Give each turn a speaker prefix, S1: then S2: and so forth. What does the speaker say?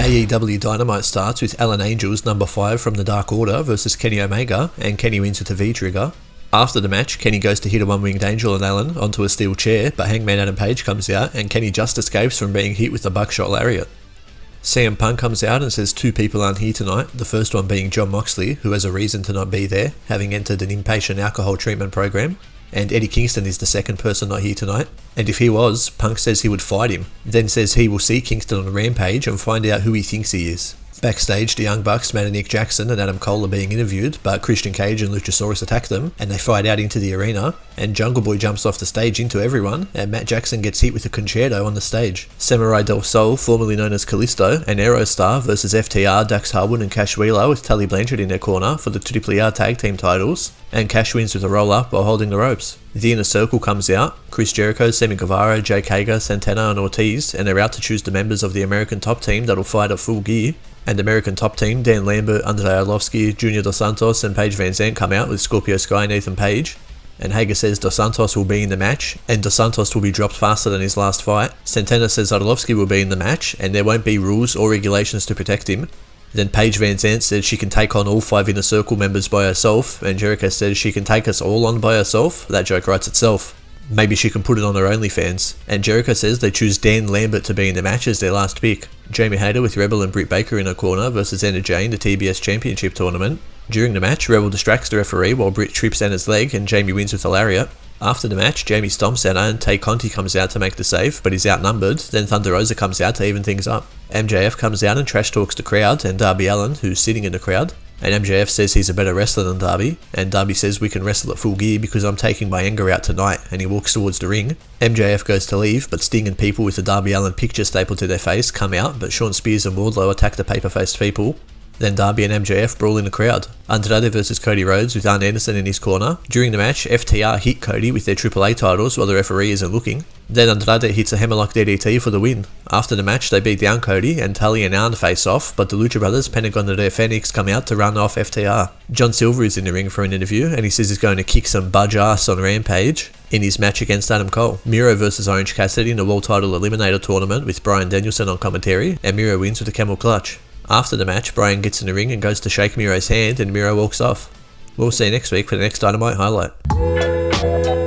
S1: Aew Dynamite starts with Alan Angels number 5 from the Dark Order versus Kenny Omega, and Kenny wins with a V-trigger. After the match, Kenny goes to hit a one-winged angel on Alan onto a steel chair, but Hangman Adam Paige comes out and Kenny just escapes from being hit with a buckshot lariat. CM Punk comes out and says 2 people aren't here tonight, the first one being John Moxley, who has a reason to not be there, having entered an inpatient alcohol treatment program, and Eddie Kingston is the second person not here tonight, and if he was, Punk says he would fight him, then says he will see Kingston on a rampage and find out who he thinks he is. Backstage, the Young Bucks, Matt and Nick Jackson and Adam Cole are being interviewed, but Christian Cage and Luchasaurus attack them, and they fight out into the arena, and Jungle Boy jumps off the stage into everyone, and Matt Jackson gets hit with a concerto on the stage. Samurai Del Sol, formerly known as Kalisto, and Aerostar versus FTR, Dax Harwood and Cash Wheeler with Tully Blanchard in their corner for the Triple R Tag Team titles, and Cash wins with a roll-up while holding the ropes. The Inner Circle comes out, Chris Jericho, Sammy Guevara, Jake Hager, Santana and Ortiz, and they're out to choose the members of the American Top Team that'll fight at Full Gear. And American Top Team, Dan Lambert, Andrade Arlovsky, Junior Dos Santos and Paige Van Zandt come out with Scorpio Sky and Ethan Page. And Hager says Dos Santos will be in the match, and Dos Santos will be dropped faster than his last fight. Santana says Arlovsky will be in the match, and there won't be rules or regulations to protect him. Then Paige Van Zandt says she can take on all 5 Inner Circle members by herself, and Jericho says she can take us all on by herself. That joke writes itself. Maybe she can put it on her OnlyFans. And Jericho says they choose Dan Lambert to be in the match as their last pick. Jamie Hayter with Rebel and Britt Baker in her corner versus Anna Jay in the TBS Championship Tournament. During the match, Rebel distracts the referee while Britt trips Anna's leg and Jamie wins with a lariat. After the match, Jamie stomps Anna and Tay Conti comes out to make the save, but he's outnumbered. Then Thunder Rosa comes out to even things up. MJF comes out and trash talks the crowd and Darby Allin, who's sitting in the crowd. And MJF says he's a better wrestler than Darby, and Darby says we can wrestle at Full Gear because I'm taking my anger out tonight, and he walks towards the ring. MJF goes to leave, but Sting and people with the Darby Allin picture stapled to their face come out, but Shawn Spears and Wardlow attack the paper-faced people. Then Darby and MJF brawl in the crowd. Andrade versus Cody Rhodes with Arn Anderson in his corner. During the match, FTR hit Cody with their AAA titles while the referee isn't looking. Then Andrade hits a hammerlock DDT for the win. After the match, they beat down Cody, and Tully and Arn face off, but the Lucha Brothers, Pentagon and their Phoenix come out to run off FTR. John Silver is in the ring for an interview, and he says he's going to kick some budge ass on Rampage in his match against Adam Cole. Miro versus Orange Cassidy in the World Title Eliminator Tournament with Bryan Danielson on commentary, and Miro wins with a camel clutch. After the match, Bryan gets in the ring and goes to shake Miro's hand, and Miro walks off. We'll see you next week for the next Dynamite highlight.